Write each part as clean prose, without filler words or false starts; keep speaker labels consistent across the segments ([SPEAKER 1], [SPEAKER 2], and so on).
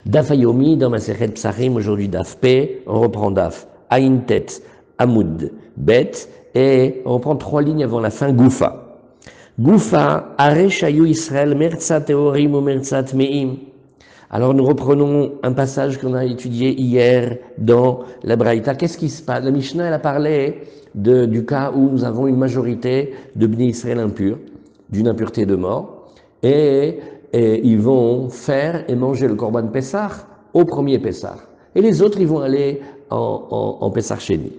[SPEAKER 1] Daf Hayomi dans Masechet Psachim, aujourd'hui Daf P, on reprend Daf Ayin Tet, Amoud Bet, et on reprend 3 lignes avant la fin, Goufa. Goufa, Are Shayu Israël, Merzat Teorim ou Merzat Meim. Alors nous reprenons un passage qu'on a étudié hier dans la Braïta. Qu'est-ce qui se passe? La Mishnah, elle a parlé du cas où nous avons une majorité de Bnei Israël impurs, d'une impureté de mort, et ils vont faire et manger le Korban Pessah au premier Pessah. Et les autres, ils vont aller en Pessah Sheni.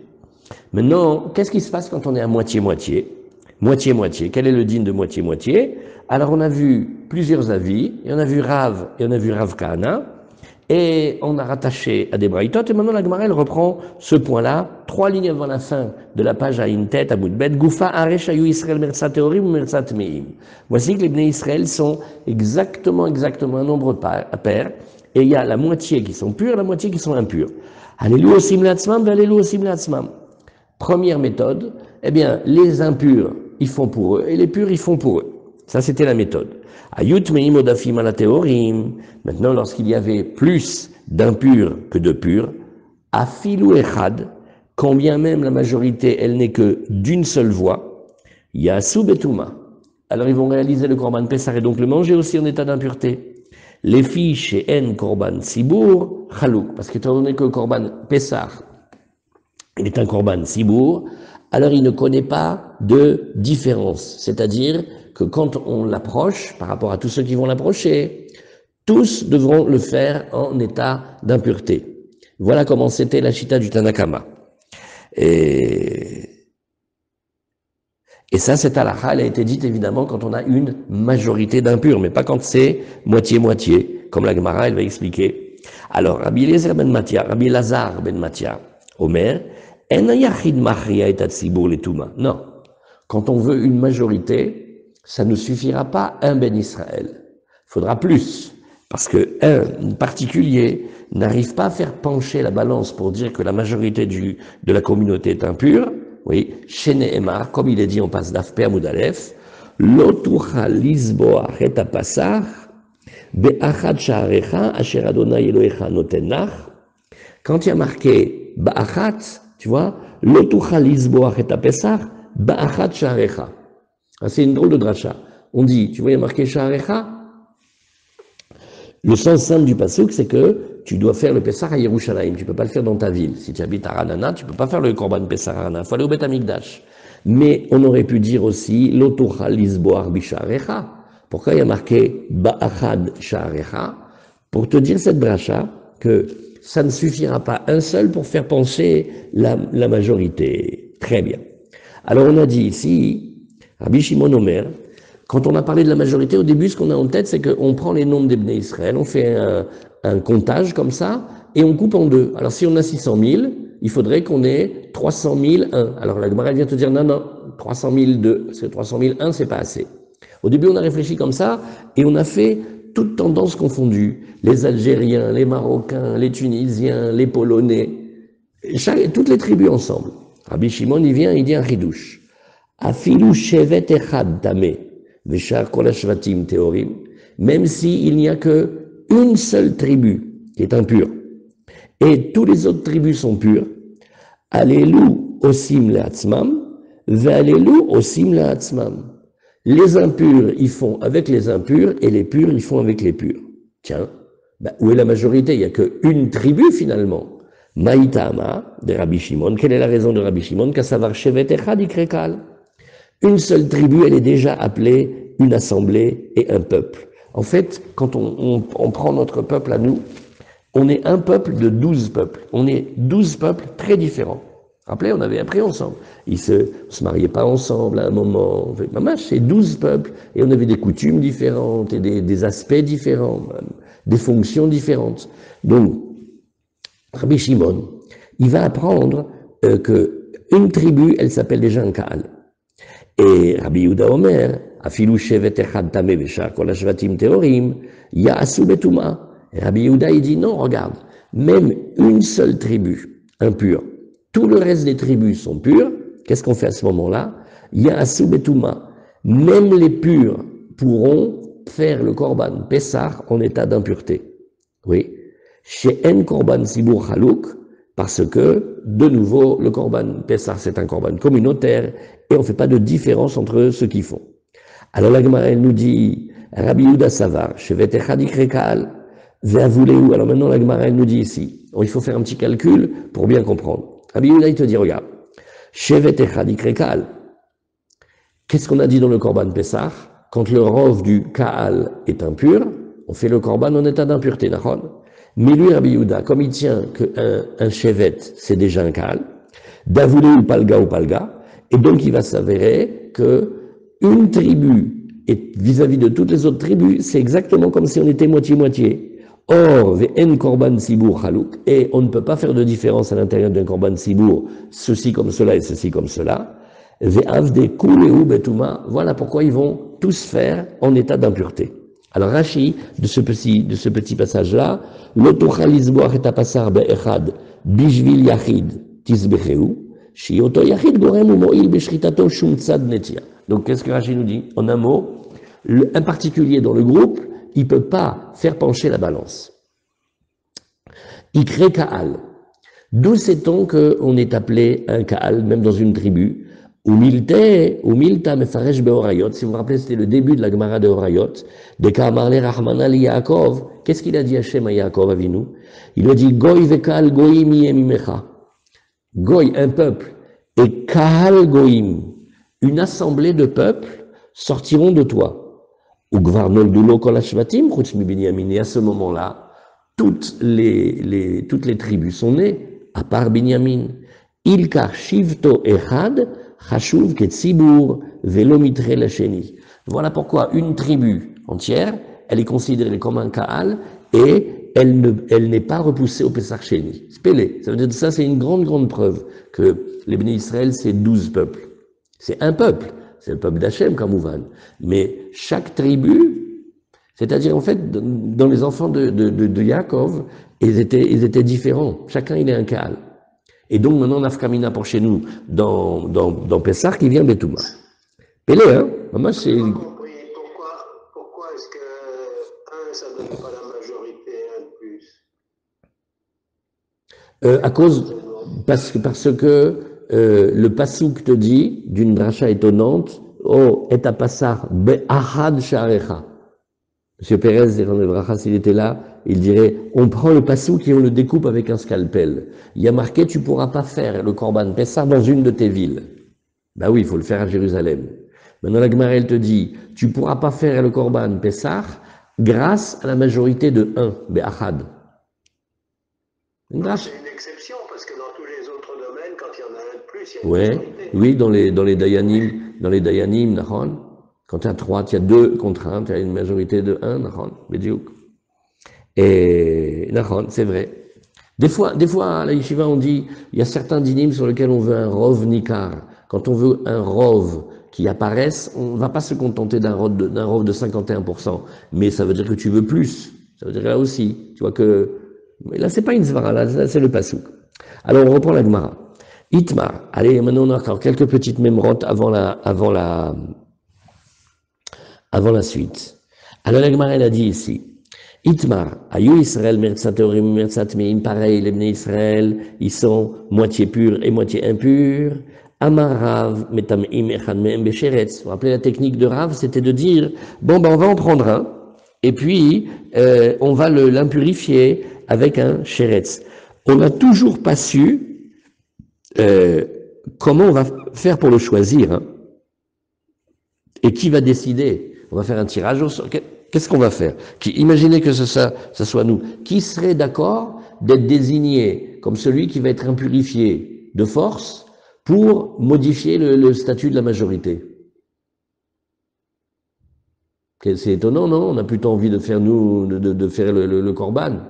[SPEAKER 1] Maintenant, qu'est-ce qui se passe quand on est à moitié-moitié? Moitié-moitié. Quel est le din de moitié-moitié? Alors, on a vu plusieurs avis, et on a vu Rav, et on a vu Rav Kahana, et on a rattaché à des braïtot, et maintenant la Gemara, elle reprend ce point-là, 3 lignes avant la fin de la page Ayin Tet, Amoud Bet, Goufa, Aresh, Ayu, Israël, Merzat, Teorim ou Merzat, Meim. Voici que les Bnei Israël sont exactement un nombre pair, et il y a la moitié qui sont purs, la moitié qui sont impurs. Allélu osim latzmam, allélu osim latzmam. Première méthode, eh bien, les impurs, ils font pour eux, et les purs, ils font pour eux. Ça, c'était la méthode. Ayut meim odafim ala teorim. Maintenant, lorsqu'il y avait plus d'impurs que de purs, afilu echad, quand bien même la majorité, elle n'est que d'une seule voix, yasu betuma. Alors, ils vont réaliser le korban Pessah et donc le manger aussi en état d'impureté. Les filles chez en korban sibour, chalouk. Parce qu'étant donné que le korban Pessah, il est un korban sibour, alors il ne connaît pas de différence. C'est-à-dire que quand on l'approche, par rapport à tous ceux qui vont l'approcher, tous devront le faire en état d'impureté. Voilà comment c'était la chita du Tanakama. Et ça, cette halakha, elle a été dite évidemment quand on a une majorité d'impurs, mais pas quand c'est moitié-moitié, comme la Gemara, elle va expliquer. Alors, Rabbi Eliezer ben Matia, Rabbi Lazar ben Matia, Omer, non. Quand on veut une majorité, ça ne suffira pas un Ben Israël. Il faudra plus. Parce que un particulier n'arrive pas à faire pencher la balance pour dire que la majorité de la communauté est impure. Oui, chez Nehemar, comme il est dit en passe d'Afpe Amoud Aleph, Lotucha Lisboa Reta Passar, Be'achad Sha'arecha, Asher Adonai Elohecha Notenach. Quand il y a marqué Ba'achat, tu vois, Lotucha Lisboa Reta Passar, Ba'achat Sha'arecha. C'est une drôle de dracha. On dit, tu vois, il y a marqué Sha'arecha. Le sens simple du pasuk, c'est que tu dois faire le Pessah à Yerushalayim. Tu ne peux pas le faire dans ta ville. Si tu habites à Ranana, tu ne peux pas faire le Korban Pessah à Ranana. Il faut aller au Beth Amikdash. Mais on aurait pu dire aussi Lotucha Lisboar Bisha'arecha. Pourquoi il y a marqué Ba'achad Sha'arecha? Pour te dire cette dracha que ça ne suffira pas un seul pour faire pencher la majorité. Très bien. Alors on a dit ici, Rabbi Shimon Omer, quand on a parlé de la majorité, au début, ce qu'on a en tête, c'est qu'on prend les nombres des Bnei Israël, on fait un comptage comme ça, et on coupe en deux. Alors si on a 600 000, il faudrait qu'on ait 300 001. Alors la Gemara vient te dire, non, 300 002, parce que 300 001, c'est pas assez. Au début, on a réfléchi comme ça, et on a fait toutes tendances confondues. Les Algériens, les Marocains, les Tunisiens, les Polonais, toutes les tribus ensemble. Rabbi Shimon, il vient, il dit un chidouche. Afilu shevet echad tameh. Même s'il n'y a qu'une seule tribu qui est impure, et tous les autres tribus sont pures, Allélu osim le'atzmam, ve'allélu osim le'atzmam. Les impurs, ils font avec les impurs, et les purs, ils font avec les purs. Tiens, où est la majorité? Il n'y a qu'une tribu finalement. Maïtama, de Rabbi Shimon. Quelle est la raison de Rabbi Shimon? Kassavar shevet echad ikrekal. Une seule tribu, elle est déjà appelée une assemblée et un peuple. En fait, quand on prend notre peuple à nous, on est un peuple de 12 peuples. On est 12 peuples très différents. Rappelez, on avait appris ensemble. Ils se mariaient pas ensemble à un moment. C'est 12 peuples. Et on avait des coutumes différentes et des aspects différents, des fonctions différentes. Donc, Rabbi Shimon, il va apprendre que une tribu, elle s'appelle déjà un Kaal. Et Rabbi Yehuda Omer, Afilu shevet echad tameh veshar kol hashvatim teorim, ya'asu betuma. Et Rabbi Yehuda, il dit non, regarde, même une seule tribu impure, tout le reste des tribus sont pures, qu'est-ce qu'on fait à ce moment-là? Ya'asu betuma. Même les purs pourront faire le korban Pessah en état d'impureté. Oui. Chez En Korban Sibur Halouk, parce que, de nouveau, le Korban Pessah, c'est un Korban communautaire, et on ne fait pas de différence entre ceux qui font. Alors la Gemara, elle nous dit, Rabbi Yehuda Savar, Shevet Echad Ikrekal, Ve'avuleu. Alors maintenant, la Gemara, elle nous dit ici, il faut faire un petit calcul pour bien comprendre. Rabbi Yehuda, il te dit, regarde, Shevet Echad Ikrekal, qu'est-ce qu'on a dit dans le Korban Pessah? Quand le rov du Kaal est impur, on fait le Korban en état d'impureté, Nahon. Mais lui, Rabbi Yehuda, comme il tient qu'un Shevet, c'est déjà un Kaal, d'Avuleu ou Palga, et donc il va s'avérer que une tribu, et vis-à-vis de toutes les autres tribus, c'est exactement comme si on était moitié-moitié. Or, ve'en korban sibur chalouk, et on ne peut pas faire de différence à l'intérieur d'un korban sibur, ceci comme cela et ceci comme cela. Ve'avde kuleu betuma, voilà pourquoi ils vont tous faire en état d'impureté. Alors Rashi, de ce petit passage-là, l'otochal isboach et apasar be'echad, bishvil yachid, tisbecheu, shioto yachid gorem u'mo'il beshritato shum tzad netia. Donc, qu'est-ce que Rashi nous dit? En un mot, un particulier dans le groupe, il ne peut pas faire pencher la balance. Il crée Kaal. D'où sait-on qu'on est appelé un Kaal, même dans une tribu? Umilta mefaresh beorayot. Si vous vous rappelez, c'était le début de la Gemara de Orayot. De Ka'amarle Rahmana li Yaakov. Qu'est-ce qu'il a dit Hachem à Yaakov Avinu? Il a dit Goy vekal goyim yemimecha. Goy, un peuple, et Kaal goyim, une assemblée de peuples sortiront de toi. Et à ce moment-là, toutes les tribus sont nées, à part Binyamin. Ilkar shivto echad, chashuv ketzibur, velo mitre lacheni. Voilà pourquoi une tribu entière, elle est considérée comme un Kaal, et elle n'est pas repoussée au Pesach Sheni. Spélé. Ça veut dire que ça, c'est une grande preuve que les Béné Israël, c'est 12 peuples. C'est un peuple, c'est le peuple d'Hachem, Kamouvan. Mais chaque tribu, c'est-à-dire en fait, dans les enfants de Yaakov, ils étaient différents. Chacun, il est un Kaal. Et donc maintenant, Nafkamina pour chez nous, dans Pessah, qui vient Betouma. Pélé, hein? Moi, c'est...
[SPEAKER 2] Pourquoi est-ce que un, ça donne pas la majorité, un de plus?
[SPEAKER 1] À cause, parce que le pasouk te dit, d'une dracha étonnante, oh, et à passar be'ahad sha'arecha. Monsieur Pérez, s'il était là, il dirait, on prend le pasouk et on le découpe avec un scalpel. Il y a marqué, tu pourras pas faire le Korban Pessah dans une de tes villes. Ben oui, il faut le faire à Jérusalem. Maintenant, la Gemara, elle te dit, tu pourras pas faire le Korban Pessah grâce à la majorité de 1, be'ahad.
[SPEAKER 2] C'est une exception, parce que dans tous les autres domaines, quand il y en a un de plus, il y a une majorité.
[SPEAKER 1] Oui, dans les Dayanim, Nahon, quand il y a 3, il y a 2 contraintes, il y a une majorité de 1, Nahon, Bediouk. Et Nahon, c'est vrai. Des fois, à la Yeshiva, on dit, il y a certains dinim sur lesquels on veut un rov nikar. Quand on veut un rov qui apparaisse, on ne va pas se contenter d'un rov de 51%. Mais ça veut dire que tu veux plus. Ça veut dire là aussi, tu vois que, mais là, c'est pas une zvara, là, c'est le pasouk. Alors, on reprend la Gemara. Itmar. Allez, maintenant, on a encore quelques petites mémorotes avant la suite. Alors, la Gemara, elle a dit ici. Itmar. Ayu Israël, Mertzat Teorim, Mertzat Meim. Pareil, les Bnei Israël, ils sont moitié purs et moitié impurs. Amarav, Metamim, Echad Mehem, Becheretz. Vous vous rappelez la technique de Rav, c'était de dire, bon, ben, on va en prendre un. Et puis, on va l'impurifier avec un sheretz. On n'a toujours pas su comment on va faire pour le choisir. Hein. Et qui va décider? On va faire un tirage au sort. Qu'est-ce qu'on va faire? Imaginez que ça soit nous. Qui serait d'accord d'être désigné comme celui qui va être impurifié de force pour modifier le statut de la majorité? C'est étonnant, non? On a plutôt envie de faire de faire le korban.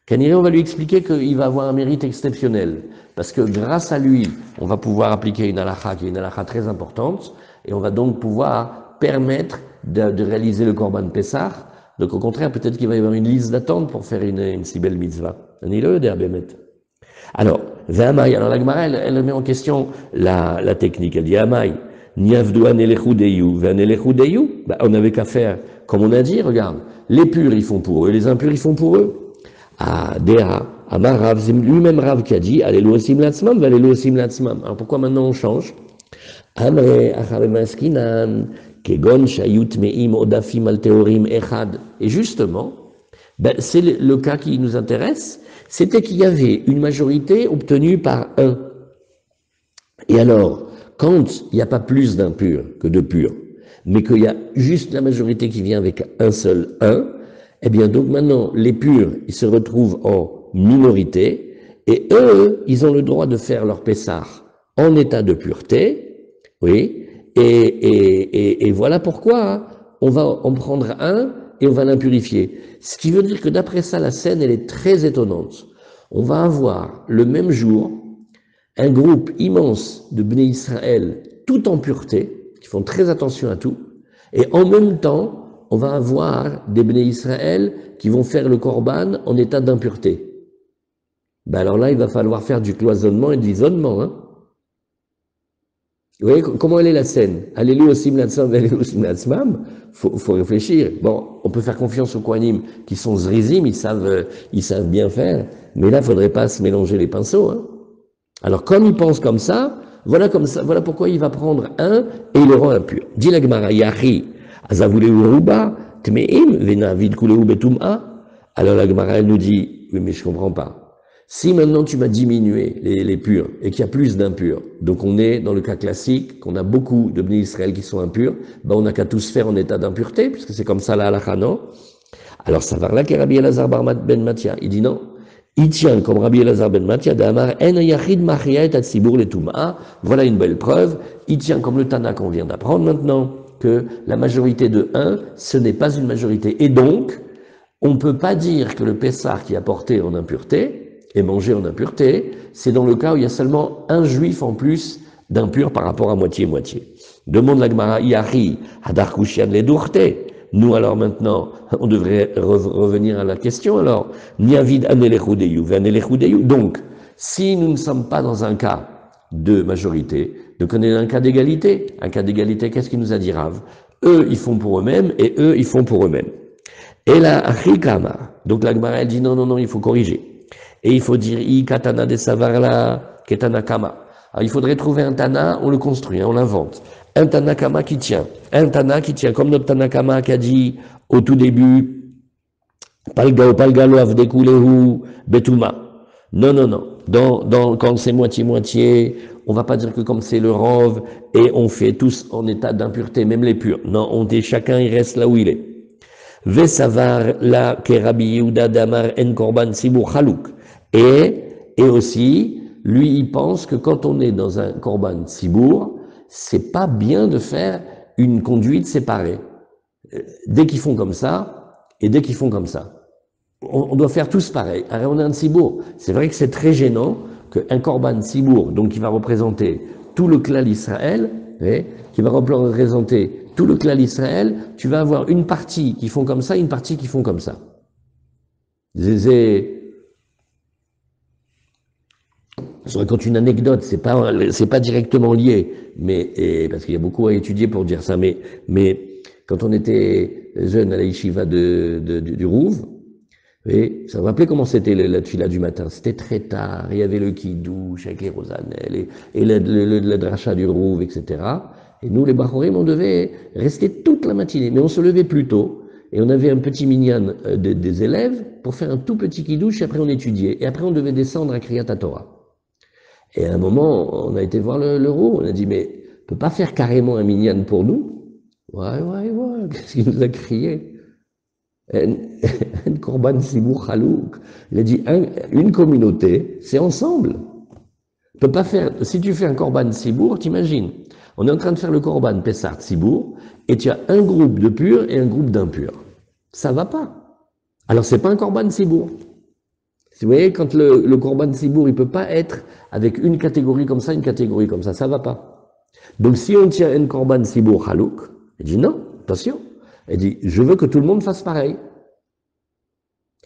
[SPEAKER 1] Kaniré, on va lui expliquer qu'il va avoir un mérite exceptionnel. Parce que grâce à lui, on va pouvoir appliquer une halakha qui est une halakha très importante, et on va donc pouvoir permettre de réaliser le korban Pessah. Donc au contraire, peut-être qu'il va y avoir une liste d'attente pour faire une si belle mitzvah. Alors, Ve'amai, alors la Gemara, elle met en question la technique. Elle dit Amai. On n'avait qu'à faire, comme on a dit, regarde, les purs ils font pour eux, les impurs ils font pour eux. à Dea, à Marav, c'est lui-même Rav qui a dit, allez osim latzmam, allez osim latzmam. Alors pourquoi maintenant on change? Amre, acharemaskinan, kegon shayut meim odafim al teorim echad. Et justement, ben, c'est le cas qui nous intéresse, c'était qu'il y avait une majorité obtenue par un. Et alors, quand il n'y a pas plus d'impurs que de purs, mais qu'il y a juste la majorité qui vient avec un seul un, eh bien donc maintenant, les purs, ils se retrouvent en minorité, et eux, ils ont le droit de faire leur pessar en état de pureté, oui, et voilà pourquoi hein, on va en prendre un et on va l'impurifier. Ce qui veut dire que d'après ça, la scène, elle est très étonnante. On va avoir le même jour un groupe immense de Bnei Israël, tout en pureté, qui font très attention à tout, et en même temps, on va avoir des Bnei Israël qui vont faire le korban en état d'impureté. Ben alors là, il va falloir faire du cloisonnement et de l'isolement. Hein. Vous voyez comment elle est la scène? Alléluia aussi mlatzam, alléluia aussi mlatzmam. Faut réfléchir. Bon, on peut faire confiance aux Kohanim qui sont zrizim, ils savent bien faire, mais là, il faudrait pas se mélanger les pinceaux. Hein. Alors, comme il pense comme ça, voilà pourquoi il va prendre un et il le rend impur. Dit la Gemara, Yahi, azavuleu ruba, tmeim, venavid kuleu betum'a. Alors la Gemara, elle nous dit, oui, mais je comprends pas. Si maintenant tu m'as diminué les purs et qu'il y a plus d'impurs, donc on est dans le cas classique, qu'on a beaucoup de Bnei Israël qui sont impurs, ben on n'a qu'à tous faire en état d'impureté, puisque c'est comme ça la halakha, non? Alors ça va là que Rabbi Elazar ben Matia, il dit non. Il tient comme Rabbi Elazar ben Matia d'Amar en yachid machia et atzibur le tum'a. Voilà une belle preuve. Il tient comme le Tana qu'on vient d'apprendre maintenant que la majorité de 1, ce n'est pas une majorité. Et donc, on ne peut pas dire que le Pessah qui est apporté en impureté est mangé en impureté. C'est dans le cas où il y a seulement un juif en plus d'impur par rapport à moitié-moitié. Demande la Gemara, Yahi, Hadar Kushian le Dourte. Nous, alors maintenant, on devrait revenir à la question, alors. Niavid anelechudeyu, vanelechudeyu. Donc, si nous ne sommes pas dans un cas de majorité, donc on est dans un cas d'égalité. Un cas d'égalité, qu'est-ce qu'il nous a dit Rav? Eux, ils font pour eux-mêmes, et eux, ils font pour eux-mêmes. Et là, achikama. Donc la Gemara, elle dit non, il faut corriger. Et il faut dire, i katana de savarla, ketana kama. Alors, il faudrait trouver un Tana, on le construit, on l'invente. Un Tanakama qui tient. Un Tana qui tient, comme notre Tanakama qui a dit au tout début, Palgalo avdekulehu betuma. Non. Quand c'est moitié-moitié, on va pas dire que comme c'est le rov, et on fait tous en état d'impureté, même les purs. Non, chacun, il reste là où il est. Vesavar la kerabi Yehuda damar en korban sibur chalouk. Et aussi, lui, il pense que quand on est dans un korban sibour, c'est pas bien de faire une conduite séparée. Dès qu'ils font comme ça, et dès qu'ils font comme ça. On doit faire tous pareil. Alors on a un sibour. C'est vrai que c'est très gênant qu'un korban sibour, donc qui va représenter tout le clan d'Israël, qui va représenter tout le clan d'Israël, tu vas avoir une partie qui font comme ça, une partie qui font comme ça. Je raconte une anecdote, c'est pas directement lié, mais parce qu'il y a beaucoup à étudier pour dire ça. Mais quand on était jeune à la yeshiva du Rouv, et ça me rappelait comment c'était la tfila du matin. C'était très tard, il y avait le kidouche avec les rosanelles et la dracha du Rouv, etc. Et nous, les bachorim, on devait rester toute la matinée, mais on se levait plus tôt. Et on avait un petit minyan des élèves pour faire un tout petit kidouche, et après on étudiait. Et après on devait descendre à Kriyat Torah. Et à un moment, on a été voir le Rouv, on a dit, mais on peut pas faire carrément un minyan pour nous? Ouais, qu'est-ce qu'il nous a crié? Un korban sibur chalouk. Il a dit, une communauté, c'est ensemble. On peut pas faire, si tu fais un korban sibour, t'imagines, on est en train de faire le korban Pessah sibour, et tu as un groupe de purs et un groupe d'impurs. Ça va pas. Alors c'est pas un korban sibour. Vous voyez, quand le korban sibour, il peut pas être avec une catégorie comme ça, une catégorie comme ça va pas. Donc si on tient un korban sibour chalouk, il dit non, attention. Il dit, je veux que tout le monde fasse pareil.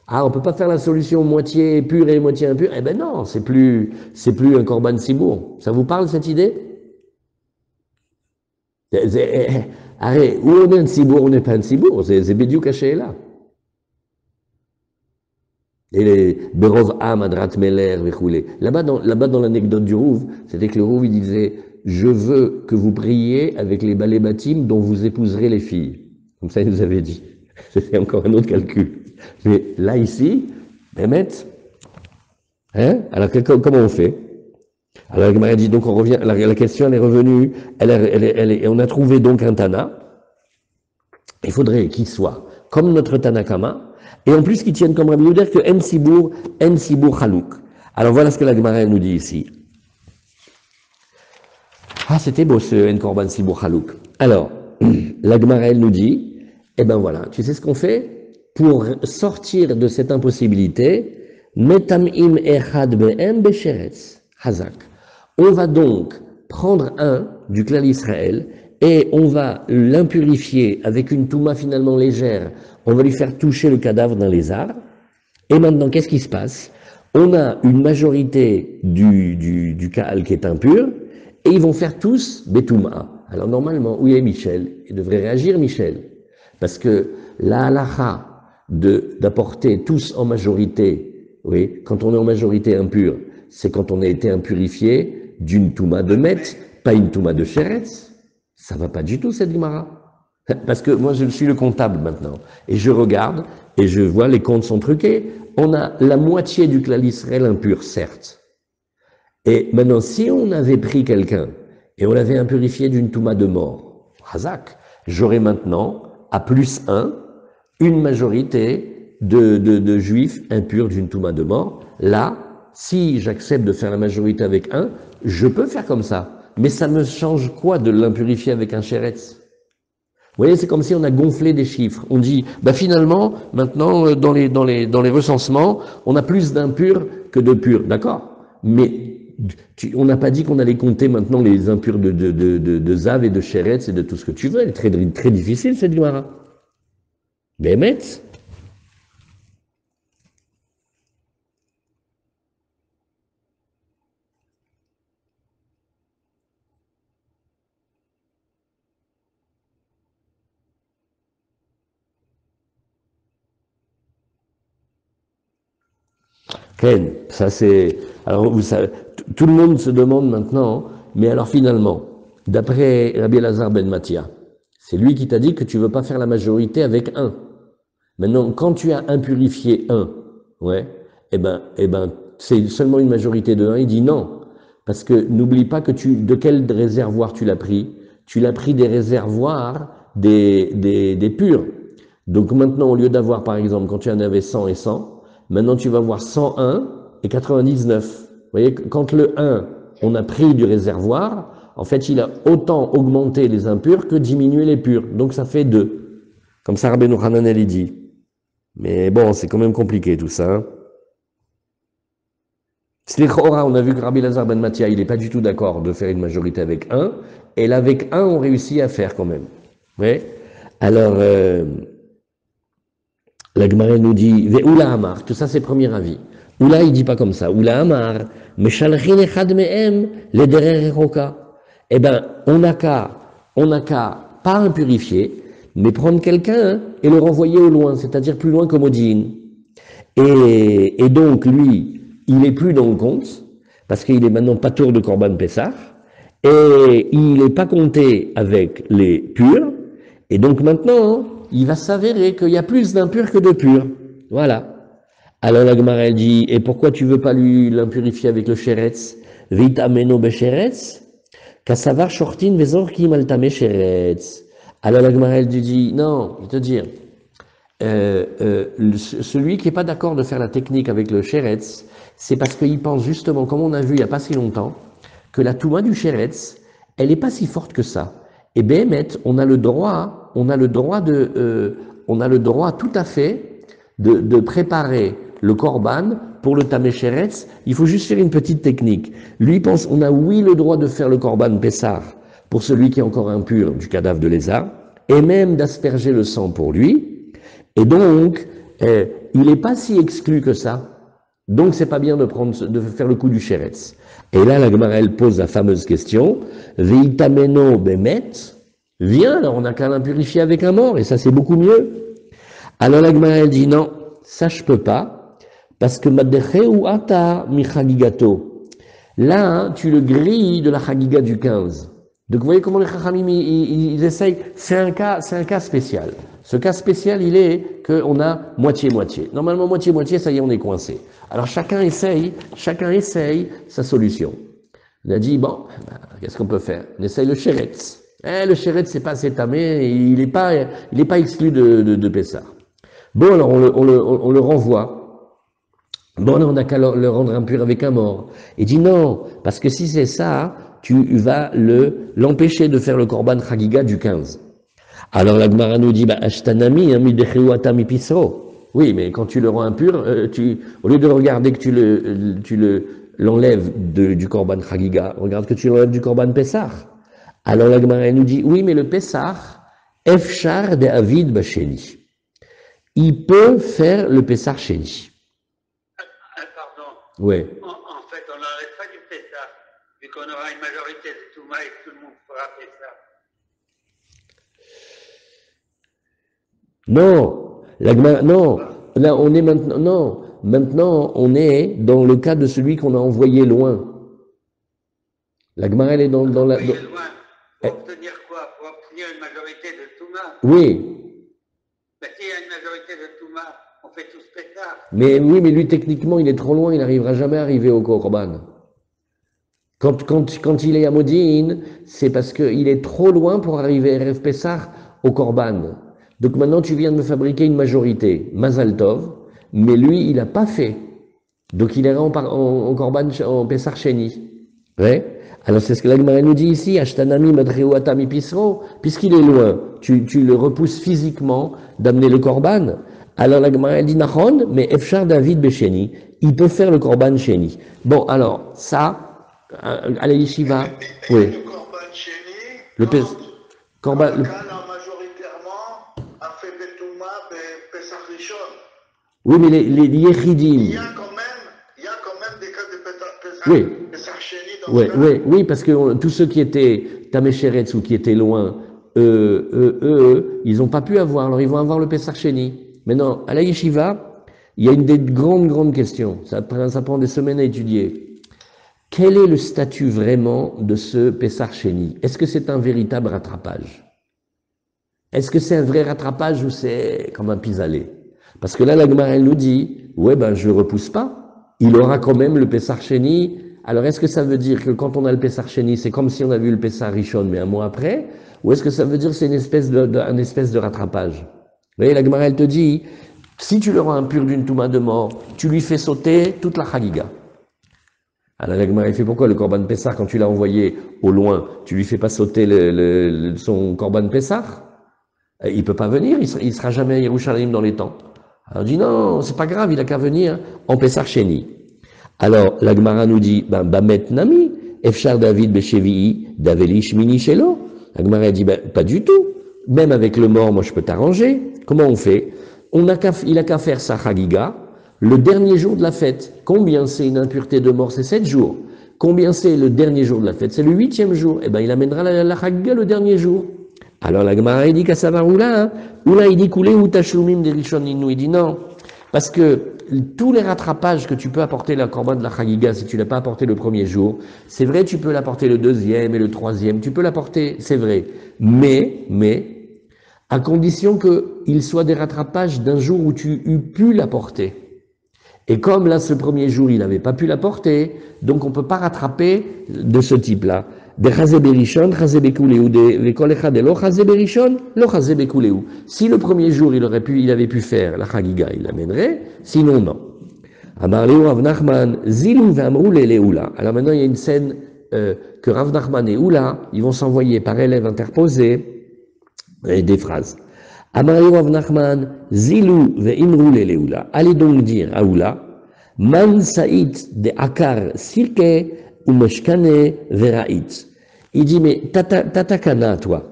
[SPEAKER 1] Ah, on peut pas faire la solution moitié pure et moitié impure. Eh ben non, c'est plus un korban sibour. Ça vous parle cette idée? Arrête, où on est un sibour, on n'est pas un sibour. C'est bédiou caché là. Et les Berov Am, Adrat Meler, Vechoulé. Là-bas, dans l'anecdote du Rouv, c'était que le Rouv, il disait, je veux que vous priez avec les balais bâtim dont vous épouserez les filles. Comme ça, il nous avait dit. C'était encore un autre calcul. Mais là, ici, Bémet, hein? Alors, comment on fait? Alors, la dit, donc on revient, la question, elle est revenue, on a trouvé donc un Tana. Il faudrait qu'il soit comme notre Tanakama, et en plus qu'il tienne comme Rabbi Yehuda que En Sibour Chalouk. Alors voilà ce que la Gemara nous dit ici. Ah, c'était beau ce En Korban Sibour Chalouk. Alors, la Gemara nous dit, eh ben voilà, tu sais ce qu'on fait? Pour sortir de cette impossibilité, Metamim Echad Be'em Besheretz Hazak. On va donc prendre un du clan d'Israël et on va l'impurifier avec une touma finalement légère. On va lui faire toucher le cadavre d'un lézard. Et maintenant, qu'est-ce qui se passe? On a une majorité du Kaal qui est impur et ils vont faire tous Betouma. Alors normalement, où est Michel? Il devrait réagir Michel. Parce que la halacha d'apporter tous en majorité, oui, quand on est en majorité impure, c'est quand on a été impurifié d'une touma de Met, pas une touma de Sheretz. Ça va pas du tout cette Gemara. Parce que moi je suis le comptable maintenant. Et je regarde et je vois les comptes sont truqués. On a la moitié du clan d'Israël impur, certes. Et maintenant, si on avait pris quelqu'un et on l'avait impurifié d'une touma de mort, Hazak, j'aurais maintenant, à plus 1, une majorité de juifs impurs d'une touma de mort. Là, si j'accepte de faire la majorité avec 1, je peux faire comme ça. Mais ça me change quoi de l'impurifier avec un sheretz? Vous voyez, c'est comme si on a gonflé des chiffres. On dit, bah finalement, maintenant, dans les recensements, on a plus d'impurs que de purs. D'accord? Mais on n'a pas dit qu'on allait compter maintenant les impurs de Zav et de sheretz et de tout ce que tu veux. Elle est très, très difficile, cette Gemara. Bémet. Ken, ça c'est. Alors vous savez, tout le monde se demande maintenant, mais alors finalement, d'après Rabbi Elazar ben Mathia, c'est lui qui t'a dit que tu veux pas faire la majorité avec 1. Maintenant, quand tu as impurifié 1, ouais, eh ben, c'est seulement une majorité de 1. Il dit non, parce que n'oublie pas que de quel réservoir tu l'as pris? Tu l'as pris des réservoirs des purs. Donc maintenant, au lieu d'avoir, par exemple, quand tu en avais 100 et 100, maintenant, tu vas voir 101 et 99. Vous voyez, quand le 1, on a pris du réservoir, en fait, il a autant augmenté les impurs que diminué les purs. Donc, ça fait 2. Comme ça, Rabbeinu Hananel dit. Mais bon, c'est quand même compliqué tout ça. Hein. Slichora, on a vu que Rabbi Elazar ben Mathia, il n'est pas du tout d'accord de faire une majorité avec 1. Et là, avec 1, on réussit à faire quand même. Ouais. Alors, la Gemara nous dit, Ve'ula Amar, tout ça c'est premier avis. Oula, il dit pas comme ça. Oula Amar, Meshalchin echad me'em, lederer roka. Eh ben, on n'a qu'à pas impurifier, mais prendre quelqu'un et le renvoyer au loin, c'est-à-dire plus loin que Modine. Et donc, lui, il est plus dans le compte, parce qu'il est maintenant pas tour de Korban Pessah, et il n'est pas compté avec les purs, et donc maintenant, il va s'avérer qu'il y a plus d'impurs que de purs. Voilà. Alors la Gemara elle dit, et pourquoi tu veux pas l'impurifier avec le sheretz? Vitameno besheretz? Kassavar shortin vezorkim altame sheretz. Alors la Gemara elle dit, non, je vais te dire, celui qui n'est pas d'accord de faire la technique avec le sheretz, c'est parce qu'il pense justement, comme on a vu il n'y a pas si longtemps, que la touma du sheretz, elle n'est pas si forte que ça. Et Béhémet, on a le droit tout à fait de préparer le korban pour le tamé sheretz. Il faut juste faire une petite technique. Lui pense, on a oui le droit de faire le korban pessar pour celui qui est encore impur du cadavre de lézard, et même d'asperger le sang pour lui. Et donc, il n'est pas si exclu que ça. Donc, c'est pas bien de faire le coup du sheretz. Et là, la Gemara, elle pose la fameuse question, Veitameno bemet, viens, alors on n'a qu'à l'impurifier avec un mort, et ça c'est beaucoup mieux. Alors la Gemara, elle dit non, ça je peux pas, Parce que Madecheu ata mi chagigato. Là, tu le grilles de la chagiga du 15. Donc vous voyez comment les chachamim ils essayent. C'est un cas spécial. Ce cas spécial, il est qu'on a moitié-moitié. Normalement, moitié-moitié, ça y est, on est coincé. Alors chacun essaye sa solution. On a dit, bon, qu'est-ce qu'on peut faire? On essaye le sheretz. Le sheretz, c'est pas assez tamé, il est pas exclu de Pessah. Bon, alors on le renvoie. Bon, on n'a qu'à le rendre impur avec un mort. Il dit non, parce que si c'est ça, tu vas l'empêcher de faire le korban chagiga du 15. Alors la Gemara nous dit, ashtanami, midecheuatami pisro. Oui, mais quand tu le rends impur, au lieu de regarder que tu l'enlèves du korban chagiga, regarde que tu l'enlèves du korban Pessah. Alors la Gemara nous dit, oui, mais le Pessah, efshar de avid basheni. Il peut faire le Pessah sheni.
[SPEAKER 3] Pardon.
[SPEAKER 1] Oui.
[SPEAKER 3] En fait, on n'enlève pas du Pessah, vu qu'on aura une majorité de Touma et que tout le monde fera Pessah.
[SPEAKER 1] Non, non, là on est maintenant, non, maintenant on est dans le cas de celui qu'on a envoyé loin. La Gemara elle est dans la.
[SPEAKER 3] Loin. Pour obtenir quoi? Pour obtenir une majorité de Touma?
[SPEAKER 1] Oui.
[SPEAKER 3] Mais s'il y a une majorité de Touma, on fait tous Pessah.
[SPEAKER 1] Mais oui, mais lui techniquement il est trop loin, il n'arrivera jamais à arriver au Korban. Quand il est à Modine, c'est parce qu'il est trop loin pour arriver à Erev Pessah au Korban. Donc maintenant, tu viens de me fabriquer une majorité, Mazal Tov, mais lui, il n'a pas fait. Donc il ira en Korban, en Pessah Sheni. Ouais. Alors c'est ce que la Gemara nous dit ici, Ashtanami Madreuatami Pisro, puisqu'il est loin, tu le repousses physiquement d'amener le Korban. Alors la Gemara dit Nachon, mais Efshar David Besheni, il peut faire le Korban Sheni. Bon, alors, ça, à la yeshiva, oui.
[SPEAKER 2] Le Korban Sheni,
[SPEAKER 1] Korban. Oui, mais les Yechidim.
[SPEAKER 2] Il y a quand même des cas de Pessah Sheni.
[SPEAKER 1] Oui, parce que tous ceux qui étaient Tamesheretz ou qui étaient loin, eux, ils n'ont pas pu avoir, alors ils vont avoir le Pessah Sheni. Maintenant, à la Yeshiva, il y a une des grandes questions. Ça prend des semaines à étudier. Quel est le statut vraiment de ce Pessah Sheni? Est-ce que c'est un véritable rattrapage? Est-ce que c'est un vrai rattrapage ou c'est comme un pis-aller? Parce que là, la Gemara, elle nous dit, je repousse pas. Il aura quand même le Pessah Sheni. Alors, est-ce que ça veut dire que quand on a le Pessah Sheni, c'est comme si on avait eu le Pessah Rishon, mais un mois après? Ou est-ce que ça veut dire que c'est une espèce de rattrapage? Vous voyez, la Gemara, elle te dit, si tu le rends impur d'une touma de mort, tu lui fais sauter toute la chagiga. Alors, la Gemara, elle fait pourquoi le Korban Pessah, quand tu l'as envoyé au loin, tu lui fais pas sauter son Korban Pessah? Il peut pas venir, il sera jamais à Yerushalayim dans les temps. Alors, on dit non, c'est pas grave, il a qu'à venir en Pessah Sheni. Alors, la Gemara nous dit, Bamet Nami, Efshar David Beshevi'i, Daveli Shmini Shelo. La Gemara dit, pas du tout. Même avec le mort, moi je peux t'arranger. Comment on fait? Il a qu'à faire sa chagiga le dernier jour de la fête. Combien c'est une impureté de mort? C'est 7 jours. Combien c'est le dernier jour de la fête? C'est le 8e jour. Eh ben, il amènera la chagiga le dernier jour. Alors la Gemara il dit qu'à savoir Oula il dit couler ou tachloumim des rishon inou. Il dit non, parce que tous les rattrapages que tu peux apporter la korban de la chagiga, si tu l'as pas apporté le premier jour, c'est vrai, tu peux l'apporter le deuxième et le troisième, tu peux l'apporter, c'est vrai, mais à condition qu'il soit des rattrapages d'un jour où tu eus pu l'apporter. Et comme là, ce premier jour, il n'avait pas pu l'apporter, donc on peut pas rattraper de ce type-là. De chazé berishon, chazé bekuleu, de kolecha de lo chazé berishon, lo chazé bekuleu. Si le premier jour il avait pu faire la chagiga, il l'amènerait, sinon non. Amar leu Rav Nachman, zilu ve'amrou le'leula. Alors maintenant il y a une scène que Rav Nachman et Oula, ils vont s'envoyer par élèves interposés des phrases. Amar leu Rav Nachman, zilu ve'imrou le'leula. Allez donc dire à Oula, man sa'it de akar sirke ou meshkane vera'it. Il dit, mais tatakana, toi,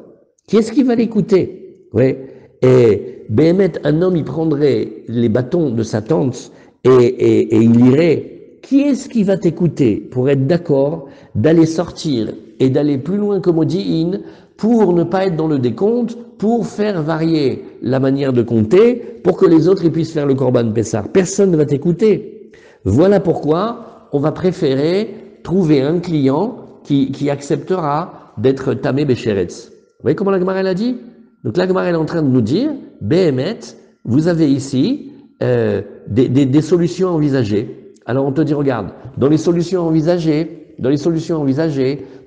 [SPEAKER 1] qui est-ce qui va l'écouter? Ouais. Et Béhémet, un homme, il prendrait les bâtons de sa tente et il irait. Qui est-ce qui va t'écouter pour être d'accord d'aller sortir et d'aller plus loin que Modi'in pour ne pas être dans le décompte, pour faire varier la manière de compter, pour que les autres ils puissent faire le Korban Pessah? Personne ne va t'écouter. Voilà pourquoi on va préférer trouver un client qui acceptera d'être tamé bécheretz. Vous voyez comment la Gemara elle a dit? Donc la Gemara elle est en train de nous dire, Behemet, vous avez ici des solutions envisagées. Alors on te dit, regarde, dans les solutions envisagées,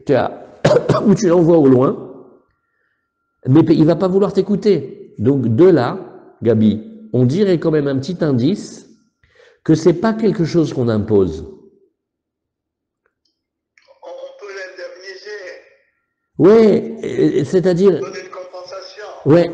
[SPEAKER 1] tu as où tu l'envoies au loin, mais il va pas vouloir t'écouter. Donc de là, Gabi, on dirait quand même un petit indice que c'est pas quelque chose qu'on impose.
[SPEAKER 2] On peut l'indemniser.
[SPEAKER 1] Ouais, c'est-à-dire.
[SPEAKER 2] Donner une compensation.
[SPEAKER 1] Ouais.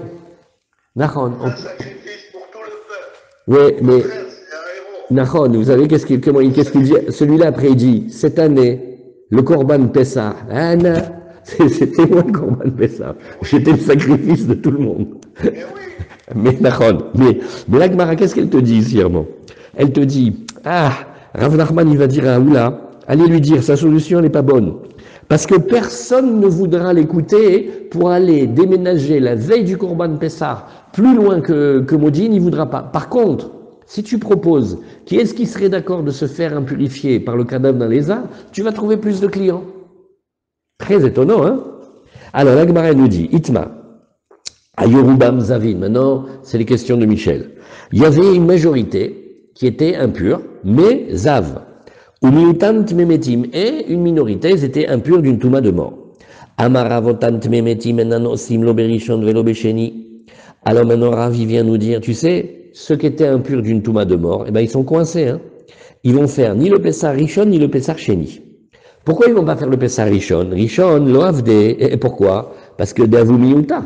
[SPEAKER 1] Nahon.
[SPEAKER 2] Un sacrifice pour tout le peuple.
[SPEAKER 1] Ouais, mais.
[SPEAKER 2] C'est un héros.
[SPEAKER 1] Nahon, vous savez qu'est-ce qu'il dit? Celui-là après il dit, cette année, le Korban Pessah. Ah non, c'était moi le Korban Pessah. J'étais le sacrifice de tout le monde.
[SPEAKER 2] Mais oui.
[SPEAKER 1] Mais Nahon, mais la Gemara, qu'est-ce qu'elle te dit ici, Herman? Elle te dit, Rav Nachman, il va dire à Oula, allez lui dire, sa solution n'est pas bonne. Parce que personne ne voudra l'écouter pour aller déménager la veille du Korban Pessah plus loin que Modine, il ne voudra pas. Par contre, si tu proposes, qui est-ce qui serait d'accord de se faire impurifier par le cadavre d'un lézard, tu vas trouver plus de clients. Très étonnant, hein? Alors, la Gemara nous dit, Itma, Ayorubam Zavin, maintenant, c'est les questions de Michel. Il y avait une majorité qui étaient impurs, mais zav. Ou miutant memetim, et une minorité, ils étaient impurs d'une touma de mort. Amaravotant memetim enan osim lo berishon velo besheni. Alors maintenant, Ravi vient nous dire, tu sais, ceux qui étaient impurs d'une touma de mort, eh ben, ils sont coincés, hein. Ils vont faire ni le Pessar Rishon, ni le Pessar Sheni. Pourquoi ils vont pas faire le Pessar Rishon? Rishon, lo avde, et pourquoi? Parce que d'avu miuta.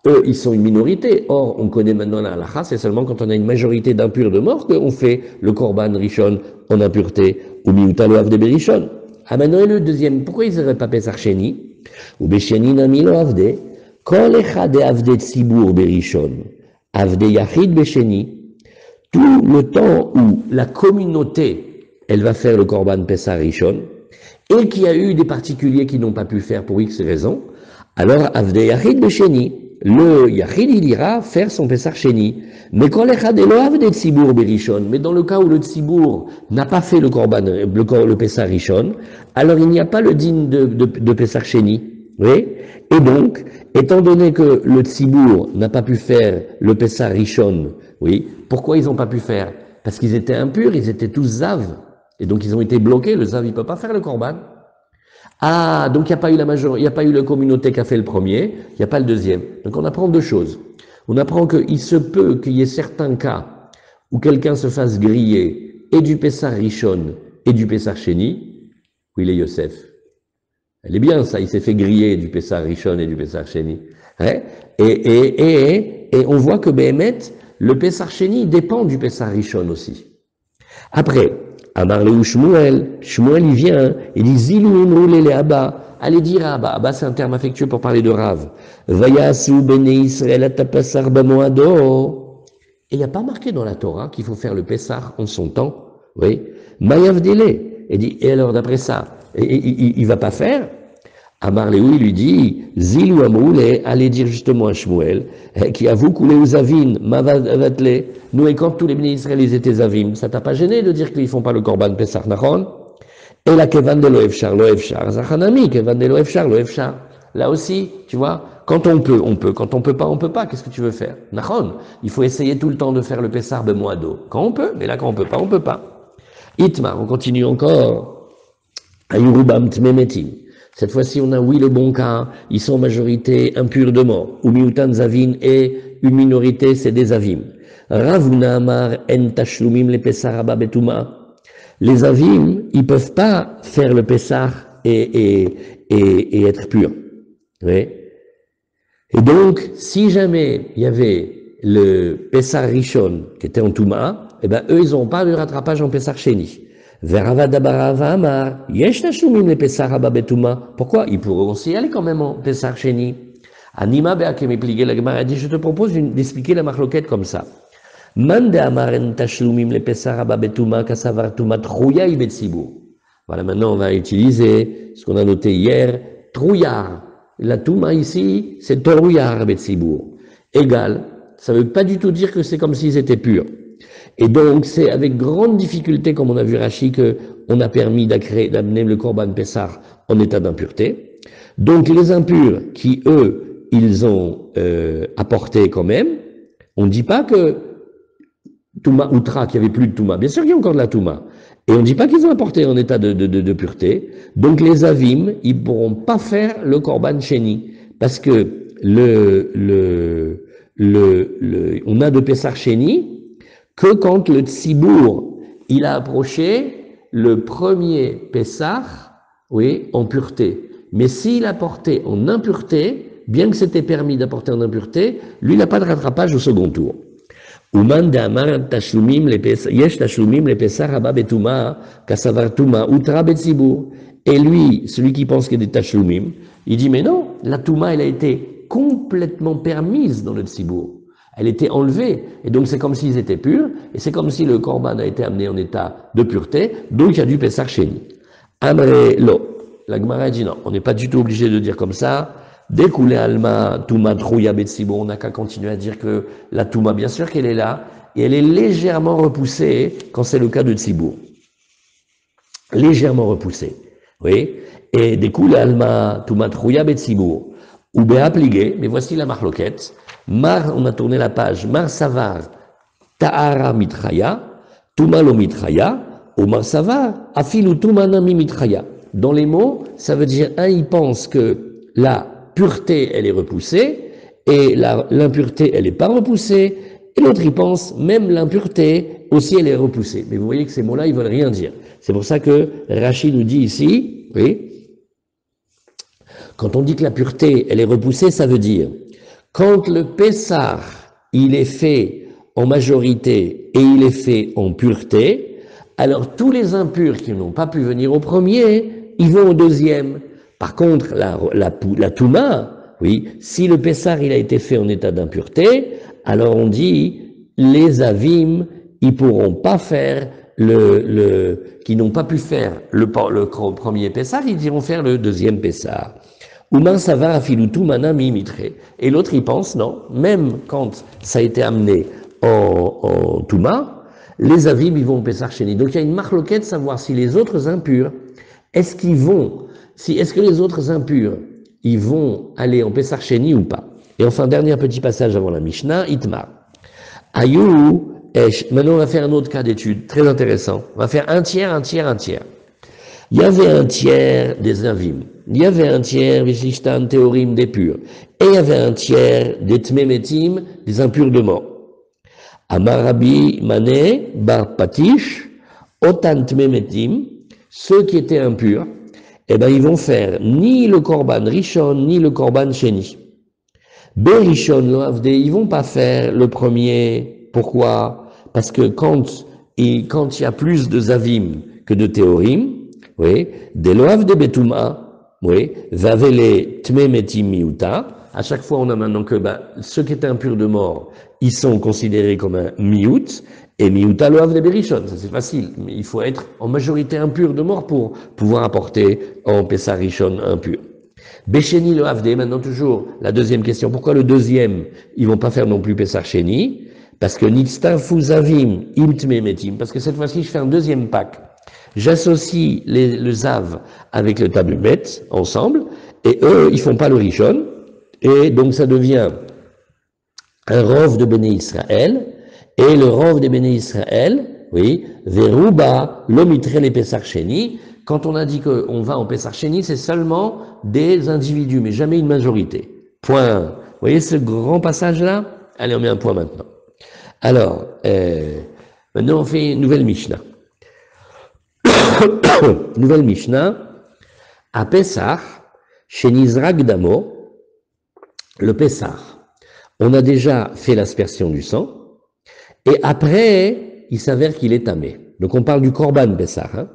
[SPEAKER 1] Eux, ils sont une minorité. Or, on connaît maintenant la halakha, c'est seulement quand on a une majorité d'impurs de mort qu'on fait le korban rishon en impureté, ou miuta lo avde berishon. Ah, maintenant, et le deuxième, pourquoi ils n'auraient pas Pesach Sheni? Ou besheni nami lo avde, kol echad avde tzibur berishon, avde yachid besheni. Tout le temps où la communauté, elle va faire le korban Pesach rishon, et qu'il y a eu des particuliers qui n'ont pas pu faire pour X raisons, alors avde yachid besheni. Le Yachid, il ira faire son Pessar Sheni. Mais quand les Chadéloav des Tzibour Berishon, mais dans le cas où le Tzibour n'a pas fait le Korban, le Pessar Rishon, alors il n'y a pas le din de Pessar Sheni. Oui? Et donc, étant donné que le Tzibour n'a pas pu faire le Pessar Rishon, oui, pourquoi ils n'ont pas pu faire? Parce qu'ils étaient impurs, ils étaient tous Zav. Et donc ils ont été bloqués, le Zav, il ne peut pas faire le Korban. Ah, donc il n'y a pas eu il n'y a pas eu la communauté qui a fait le premier, il n'y a pas le deuxième. Donc on apprend deux choses. On apprend qu'il se peut qu'il y ait certains cas où quelqu'un se fasse griller et du Pessar Rishon et du Pessar Sheni. Oui, il est Yosef. Elle est bien ça, il s'est fait griller du Pessar Rishon et du Pessar Sheni. Hein? Et on voit que Behemet, le Pessar Sheni dépend du Pessar Rishon aussi. Après, Amar le Shmuel, il vient, il dit Zilou le Abba, allez dire à Abba, Abba c'est un terme affectueux pour parler de Rav. Vayasu bene Israël atapasar bamoado. Et il n'y a pas marqué dans la Torah qu'il faut faire le Pessar en son temps, oui. Mayavdele. Et dit, et alors d'après ça, il va pas faire. Amar Léou, il lui dit, Zilou Amoule, allez dire justement à Shmuel, qui avoue couler aux Avin, Mavatle, nous et quand tous les bénis Israël ils étaient Zavim, ça t'a pas gêné de dire qu'ils font pas le Korban Pesach Nachon? Et la Kevan de Loefchar, Zachanami, Kevan de Loefchar. Là aussi, tu vois, quand on peut, on peut. Quand on peut pas, qu'est-ce que tu veux faire? Nachon, il faut essayer tout le temps de faire le Pessar Bemoado. Quand on peut, mais là quand on peut pas. Itmar, on continue encore. Ayurubam Tmemetim. Cette fois-ci, on a oui le bon cas, ils sont en majorité impurs de mort. Ou miutan zavin et une minorité, c'est des avim. Ravuna amar en tashlumim le pesar abba betuma. Les avim, ils peuvent pas faire le pesar et être purs. Oui. Et donc, si jamais il y avait le pesar rishon qui était en touma, eh ben eux, ils n'ont pas de rattrapage en pesar sheni. Pourquoi? Ils pourront aussi aller quand même en Pessar Sheni. Anima be'akemipligé, la Gemara a dit, je te propose d'expliquer la marloquette comme ça. Mande amaren tashlumim le Pessar abba betuma kasavar tuma trouya ibetzibur. Voilà, maintenant on va utiliser ce qu'on a noté hier, trouillard. La touma ici, c'est torouillard betzibur. Égal, ça ne veut pas du tout dire que c'est comme s'ils étaient purs. Et donc, c'est avec grande difficulté, comme on a vu Rashi, qu'on a permis d'amener le Korban Pessah en état d'impureté. Donc, les impurs qui, eux, ils ont apporté quand même, on ne dit pas que Touma Outra, qu'il n'y avait plus de Touma. Bien sûr qu'il y a encore de la Touma. Et on ne dit pas qu'ils ont apporté en état de pureté. Donc, les Avim, ils ne pourront pas faire le Korban Sheni. Parce que on a de Pessah Sheni que quand le Tzibour, il a approché le premier Pessah, oui, en pureté. Mais s'il a porté en impureté, bien que c'était permis d'apporter en impureté, lui, il n'a pas de rattrapage au second tour. Uman de Amar Tashlumim Yesh Tashlumim le Pessah Rabba Betuma Kasavar Tuma Utra Betzibour. Et lui, celui qui pense qu'il y a des Tashlumim, il dit mais non, la Touma, elle a été complètement permise dans le Tzibour. Elle était enlevée, et donc c'est comme s'ils étaient purs, et c'est comme si le Korban a été amené en état de pureté, donc il y a du Pessah Sheni. Amre lo. La Gemara dit non, on n'est pas du tout obligé de dire comme ça. Découlé alma Touma Trouya Betsibour, on n'a qu'à continuer à dire que la Touma, bien sûr qu'elle est là, et elle est légèrement repoussée quand c'est le cas de Tzibour. Légèrement repoussée. Oui. Et découlé alma Touma Trouya Betsibour. Ou Béapligé, mais voici la marloquette. Mar, on a tourné la page, Mar Savar, Ta'ara Mitraya, Toumalo Mitraya, ou Mar Savar, Afilu Toumanami Mitraya. Dans les mots, ça veut dire, un, il pense que la pureté, elle est repoussée, et l'impureté, elle n'est pas repoussée, et l'autre, il pense, même l'impureté, aussi, elle est repoussée. Mais vous voyez que ces mots-là, ils veulent rien dire. C'est pour ça que Rachid nous dit ici, oui, quand on dit que la pureté, elle est repoussée, ça veut dire, quand le Pessah, il est fait en majorité et il est fait en pureté, alors tous les impurs qui n'ont pas pu venir au premier, ils vont au deuxième. Par contre, la Touma, oui, si le Pessah, il a été fait en état d'impureté, alors on dit, les Avim, ils pourront pas faire qui n'ont pas pu faire le premier Pessah, ils iront faire le deuxième Pessah. Ouman Savar Afilutu Manami Mitre. Et l'autre, il pense, non, même quand ça a été amené en Touma, les Avim, ils vont au Pessah Sheni. Donc il y a une marloquette de savoir si les autres impurs, est-ce que les autres impurs, ils vont aller en Pessah Sheni ou pas. Et enfin, dernier petit passage avant la Mishnah, Itmar. Ayou, maintenant on va faire un autre cas d'étude, très intéressant. On va faire un tiers. Il y avait un tiers des Avim. Il y avait un tiers, Vishishtan, Théorim, des purs. Et il y avait un tiers des Tmemetim, des impurs de mort. Amarabi, Mané, Bar Patish, Otan Tmemetim, ceux qui étaient impurs, eh ben, ils vont faire ni le Korban Rishon, ni le Korban Sheni. Berishon, Loavde, ils vont pas faire le premier. Pourquoi? Parce que quand il y a plus de Zavim que de Théorim, oui, des Loavde Betuma, oui, Vavele Tmemetim Miuta, à chaque fois on a maintenant que ceux qui étaient impurs de mort, ils sont considérés comme un Miut, et Miuta Loavde Berishon, ça c'est facile, mais il faut être en majorité impur de mort pour pouvoir apporter en Pessah Rishon impur. Besheni Loavde, maintenant toujours la deuxième question, pourquoi le deuxième, ils vont pas faire non plus Pessah Sheni? Parce que Nitztafu Zavim Im Tmemetim, parce que cette fois-ci je fais un deuxième pack. J'associe le Zav avec le Tablumet ensemble, et eux, ils font pas le Rishon, et donc ça devient un Rov de Béné Israël, et le Rov de Béné Israël, oui, Veruba, l'Omitre les Pessah Sheni, quand on a dit qu'on va en Pessah Sheni, c'est seulement des individus, mais jamais une majorité. Point. Vous voyez ce grand passage-là? Allez, on met un point maintenant. Alors, maintenant on fait une nouvelle Mishnah. Nouvelle Mishnah, à Pessah, chez Nizrak Damo, le Pessah, on a déjà fait l'aspersion du sang, et après, il s'avère qu'il est tamé. Donc on parle du Korban Pessah. Hein.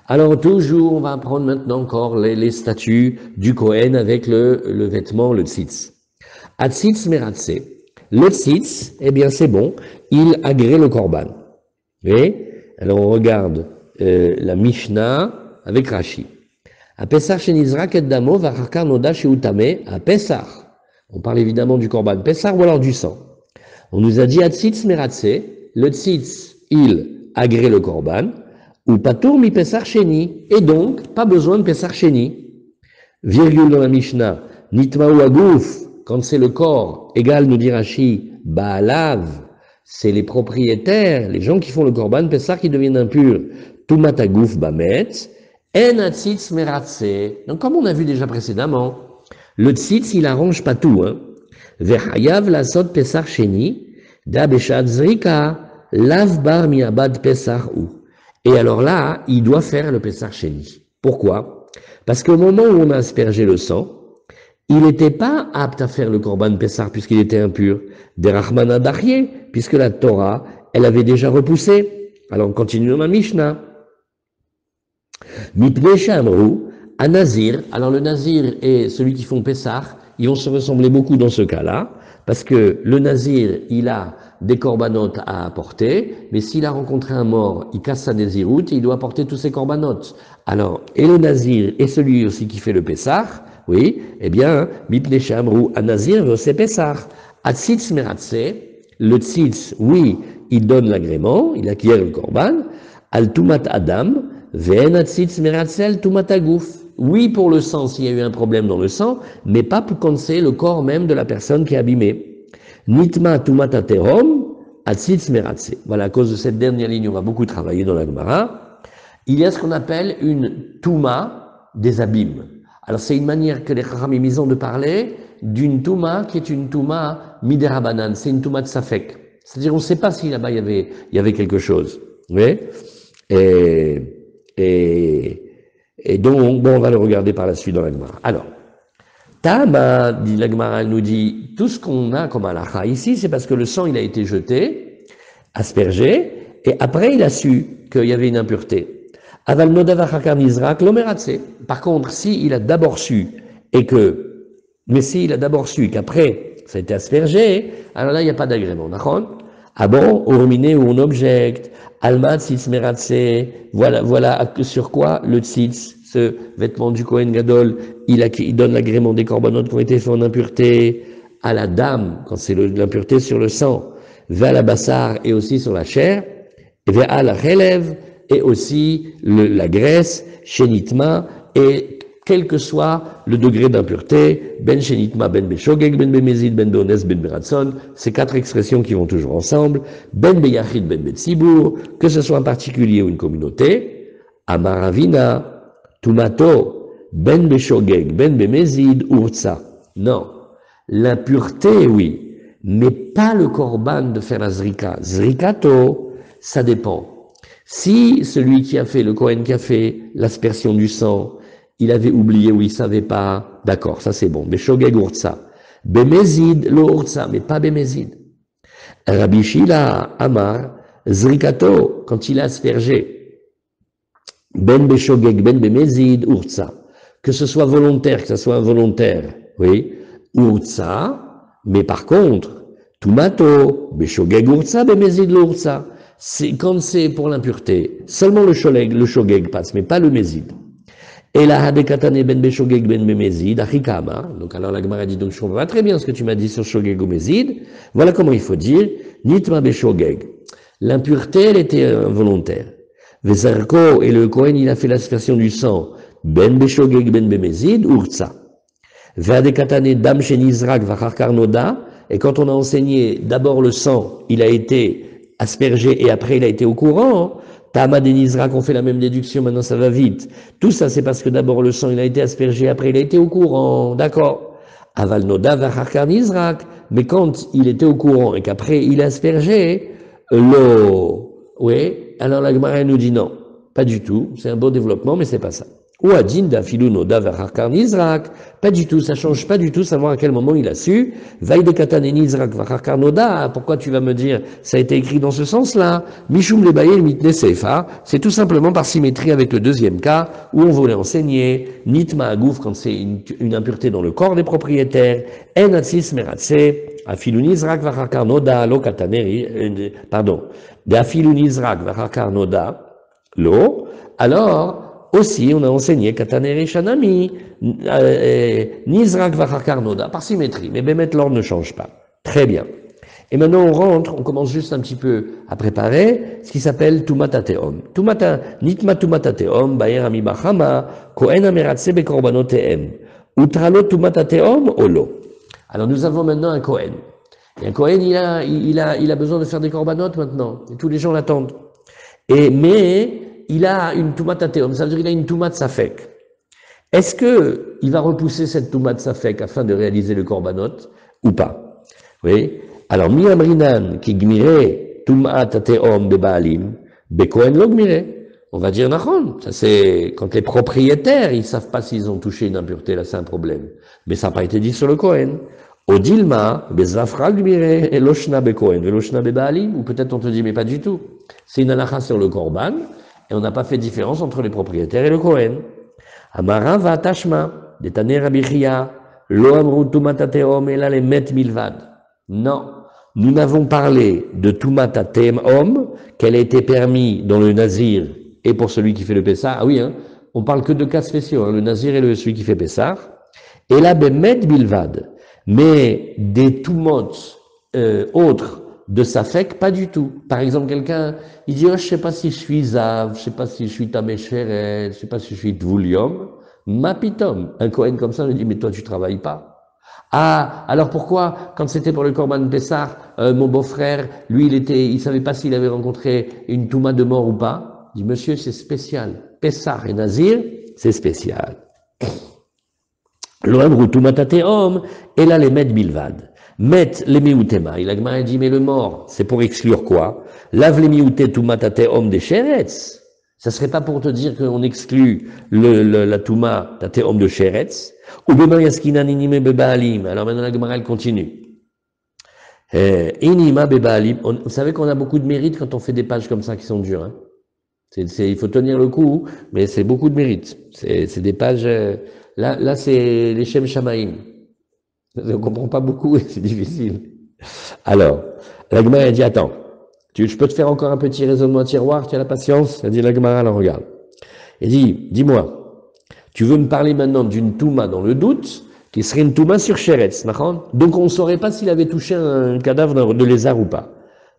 [SPEAKER 1] Alors toujours, on va apprendre maintenant encore les statuts du Kohen avec le vêtement, le tzitz. Atzitz meratse. Le tzitz, eh bien c'est bon, il agrée le Korban. Vous voyez? Alors on regarde la Mishnah avec Rashi. À Pessah chez Nizrak et Damo, Vachakar Noda chez Utame, à Pessah. On parle évidemment du Korban Pessah ou alors du sang. On nous a dit Atzitz Meratse, le tzitz, il agrée le korban, ou patour mi pesar sheni, et donc, pas besoin de pesar sheni. Virgule dans la Mishnah, nitma ou agouf, quand c'est le corps, égal, nous dit Rashi, baalav, c'est les propriétaires, les gens qui font le korban pesar qui deviennent impurs. Tumat agouf bamet, en atzitz meratse. Donc, comme on a vu déjà précédemment, le tzitz, il arrange pas tout, hein. Vechayav lasot pesar sheni, da beshat zrika, lav bar miabad pesar ou. Et alors là, il doit faire le pesar sheni. Pourquoi? Parce qu'au moment où on a aspergé le sang, il n'était pas apte à faire le korban pesar puisqu'il était impur. Derachmana dachye, puisque la Torah, elle avait déjà repoussé. Alors on continue dans la Mishnah. Mipnei shamru, un nazir. Alors le nazir et celui qui font pesar, ils vont se ressembler beaucoup dans ce cas-là, parce que le nazir, il a des corbanotes à apporter, mais s'il a rencontré un mort, il casse sa naziroute et il doit apporter tous ses corbanotes. Alors, et le nazir, et celui aussi qui fait le pessar, oui, eh bien, mipnei shamru, un nazir veut ses pessar. Atzitz meratse, le tzitz, oui, il donne l'agrément, il acquiert le korban, al tumat adam, ve'en atzitz meratse al tumat agouf. Oui, pour le sang, s'il y a eu un problème dans le sang, mais pas pour quand c'est le corps même de la personne qui est abîmée. Nitma tumat aterom, atzitz meratse. Voilà, à cause de cette dernière ligne, on va beaucoup travailler dans la Gemara. Il y a ce qu'on appelle une touma des abîmes. Alors, c'est une manière que les Chachamim ils ont de parler d'une touma qui est une touma miderabanan. C'est une touma de safek. C'est-à-dire, on ne sait pas si là-bas il y avait quelque chose. Oui. Et donc, bon, on va le regarder par la suite dans la Gemara. Alors, Tama, dit la Gemara, elle nous dit, tout ce qu'on a comme halakha ici, c'est parce que le sang, il a été jeté, aspergé, et après, il a su qu'il y avait une impureté. Aval nodav achakar nizrak lo meratse. Par contre, s'il a d'abord su, s'il a d'abord su qu'après, ça a été aspergé, alors là, il n'y a pas d'agrément. D'accord? Ah bon, au ruminé où on objecte, alma tzitz meratse, voilà sur quoi le tzitz, ce vêtement du Kohen Gadol, il donne l'agrément des corbanotes qui ont été faits en impureté, à la dame, quand c'est l'impureté sur le sang, vers la bassar et aussi sur la chair, et vers la relève, et aussi la graisse, shenitma, et quel que soit le degré d'impureté, ben shenitma, ben beshogeg, ben bemezid, ben beones, ben beratson, ces quatre expressions qui vont toujours ensemble, ben beyachid, ben betzibur, que ce soit un particulier ou une communauté, amaravina, tumato, ben beshogeg, ben bemezid, urtsa. Non. L'impureté, oui, mais pas le korban de faire la zrika. Zrikato, ça dépend. Si celui qui a fait, le Kohen qui a fait l'aspersion du sang, il avait oublié ou il savait pas, d'accord, ça c'est bon. Beshogeg urtsa. Bemezid, lo urtsa, mais pas bemezid. Rabbi Shila Amar, zrikato, quand il a aspergé, ben beshogeg, ben bemezid, urtsa. Que ce soit volontaire, que ce soit involontaire, oui, urtsa, mais par contre, tumato, beshogeg urtsa, bemezid, lo urtsa. Quand c'est pour l'impureté, seulement le shogeg passe, mais pas le mezid. Et la hadekatane ben beshogeg ben bemezid, achikama. Donc alors la Gemara dit, donc je comprends pas très bien ce que tu m'as dit sur shogeg ou mezid. Voilà comment il faut dire, nitma beshogeg. L'impureté, elle était involontaire. Vezarko, et le Kohen, il a fait l'aspersion du sang, ben beshogeg ben bemezid, urtsa. Vadekatane dam shenizrak vacharkar noda, et quand on a enseigné d'abord le sang, il a été aspergé et après il a été au courant. Tama denizrak, on fait la même déduction, maintenant ça va vite. Tout ça c'est parce que d'abord le sang il a été aspergé, après il a été au courant, d'accord. Aval noda vacharkar nizrak, mais quand il était au courant et qu'après il a aspergé, oui, alors la Gemara nous dit non, pas du tout, c'est un beau développement mais c'est pas ça. Ou adin dafilu noda vacharkar nizrak, pas du tout, ça change pas du tout, savoir à quel moment il a su. Vaï de katane nizrak vacharkar noda, pourquoi tu vas me dire, ça a été écrit dans ce sens-là? Mishum lebaye mitne sefa, c'est tout simplement par symétrie avec le deuxième cas, où on voulait enseigner, nitma agouf, quand c'est une impureté dans le corps des propriétaires, en atsis meratse, afilu nizrak vacharkar noda, lo katane, d'afilu nizrak vacharkar noda, lo, alors, aussi, on a enseigné Kataneri Shanami, Nizrak Vacharkar Noda, par symétrie, mais Bémet l'ordre ne change pas. Très bien. Et maintenant, on rentre, on commence juste un petit peu à préparer ce qui s'appelle Tumata Teom. Nitma Tumata Teom, Bayer Amibachama, Kohen Ameratse Bekorbanot Teem. Utralo Tumata Teom, Olo. Alors, nous avons maintenant un Kohen. Et un Kohen, il a besoin de faire des corbanotes maintenant. Et tous les gens l'attendent. Mais, il a une Tumata Teom, ça veut dire qu'il a une Tumat Safek. Est-ce que il va repousser cette Tumat Safek afin de réaliser le korbanot ou pas? Oui. Alors, mi amrinan ki gmire Tumat Teom bebaalim, bekohen lo gmire. On va dire nachon. Ça c'est quand les propriétaires, ils savent pas s'ils ont touché une impureté, là c'est un problème. Mais ça n'a pas été dit sur le Kohen. Odilma, bezafra gmire, eloshna bekohen, eloshna bebaalim, ou peut-être on te dit mais pas du tout. C'est une halakha sur le korban, et on n'a pas fait différence entre les propriétaires et le Kohen. Amara va tashma, detane Rabbi Chia, lo amru tumata teom ela le met milvad. Non, nous n'avons parlé de tumata teom qu'elle a été permis dans le nazir et pour celui qui fait le pessar. Ah oui, hein, on parle que de cas spéciaux, hein, le nazir et celui qui fait pessar. Et là, ben met milvad, mais des tumot autres de Safek, pas du tout. Par exemple, quelqu'un, il dit, oh, je sais pas si je suis Zav, je sais pas si je suis Tamesheret, je sais pas si je suis Dvulium. Mapitom. Un Kohen comme ça, il dit, mais toi, tu travailles pas. Ah, alors pourquoi, quand c'était pour le Korban Pessar, mon beau-frère, lui, il savait pas s'il avait rencontré une Touma de mort ou pas. Il dit, monsieur, c'est spécial. Pessar et Nazir, c'est spécial. L'Oamru Tumata Teom, et là, les Med Bilvad. Met les miutema. Il a dit, mais le mort, c'est pour exclure quoi? Lave les miouté tumata teom des sheretz. Ça serait pas pour te dire qu'on exclut la touma teom de sheretz. Ou bema yaskinan inime bebaalim. Alors maintenant la Gemara elle continue. Inima bebaalim. Vous savez qu'on a beaucoup de mérite quand on fait des pages comme ça qui sont dures. Hein. Il faut tenir le coup, mais c'est beaucoup de mérite. C'est des pages. Là c'est les Shem Shamaim. On comprend pas beaucoup et c'est difficile. Alors, la Gemara a dit, attends, je peux te faire encore un petit raisonnement à tiroir, tu as la patience? Elle dit, la Gemara, alors regarde. Elle dit, dis-moi, tu veux me parler maintenant d'une Touma dans le doute, qui serait une Touma sur Sheretz, donc on ne saurait pas s'il avait touché un cadavre de lézard ou pas.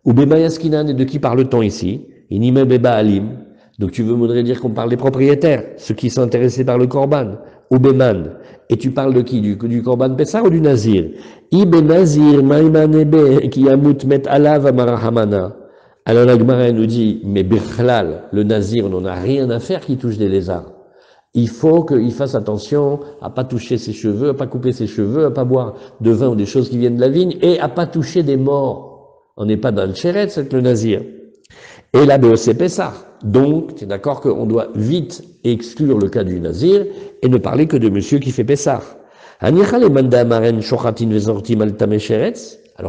[SPEAKER 1] Ou Bemayaskinan, et de qui parle-t-on ici? Inime Beba Alim. Donc tu voudrais dire qu'on parle des propriétaires, ceux qui sont intéressés par le Korban. Ou Beman. Et tu parles de qui? Du Korban Pessar ou du Nazir? Ibe Nazir, Maïmanebe, qui yamut met alav amarahamana. Alors la Gemara nous dit, mais Birchlal, le Nazir, on n'en a rien à faire qui touche des lézards. Il faut qu'il fasse attention à pas toucher ses cheveux, à pas couper ses cheveux, à pas boire de vin ou des choses qui viennent de la vigne, et à pas toucher des morts. On n'est pas dans le Sheretz avec le Nazir. Et la BEC Pessar. Donc, tu es d'accord qu'on doit vite exclure le cas du Nazir et ne parler que de monsieur qui fait Pessar. Alors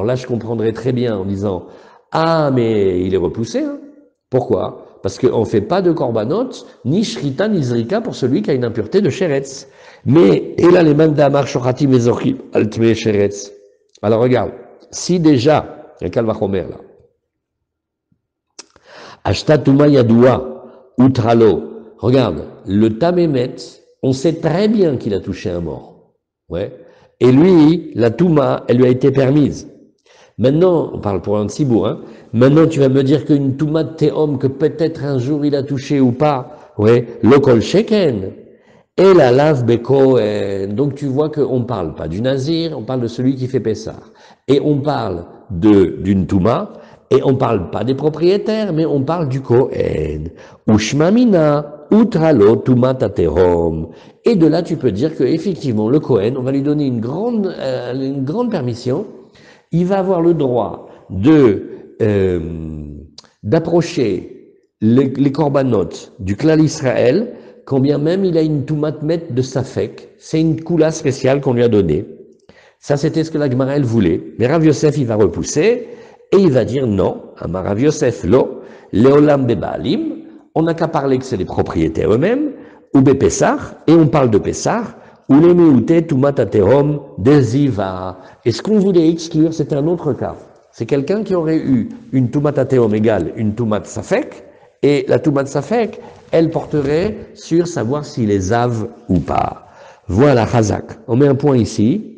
[SPEAKER 1] là, je comprendrais très bien en disant, ah, mais il est repoussé. Hein. Pourquoi? Parce qu'on ne fait pas de korbanot, ni shrita, ni zrika pour celui qui a une impureté de sheretz. Mais, et là, les mandamar shochatim vezorchim altme sheretz. Alors regarde, si déjà, il y a Kalvachomer là, Ashtatuma Yadoua, Utralo. Regarde, le Tamémet, on sait très bien qu'il a touché un mort. Ouais. Et lui, la Touma, elle lui a été permise. Maintenant, on parle pour un Tzibour, hein. Maintenant, tu vas me dire qu'une Touma de Théom, que peut-être un jour il a touché ou pas, ouais, Lokol Sheken. Et la lave Beko, donc tu vois qu'on ne parle pas du Nazir, on parle de celui qui fait Pessar. Et on parle d'une Touma, et on parle pas des propriétaires, mais on parle du Kohen. Ushmamina, utralo tumata tehom. Et de là, tu peux dire que effectivement, le Kohen, on va lui donner une grande permission. Il va avoir le droit d'approcher les corbanotes du clan Israël, quand bien même il a une toumatmet de Safek. C'est une koula spéciale qu'on lui a donnée. Ça, c'était ce que la Gemara voulait. Mais Rav Yosef, il va repousser. Et il va dire non, Amar Rav Yosef lo, Leolam Bebaalim, on n'a qu'à parler que c'est les propriétaires eux-mêmes, ou Bepessar, et on parle de Pessar, ou les Meouté Tumata Tehom Deziva. Et ce qu'on voulait exclure, c'était un autre cas. C'est quelqu'un qui aurait eu une Tumata Tehom égale une Tumat Safek, et la Tumat Safek, elle porterait sur savoir s'il est Zav ou pas. Voilà, Chazak. On met un point ici.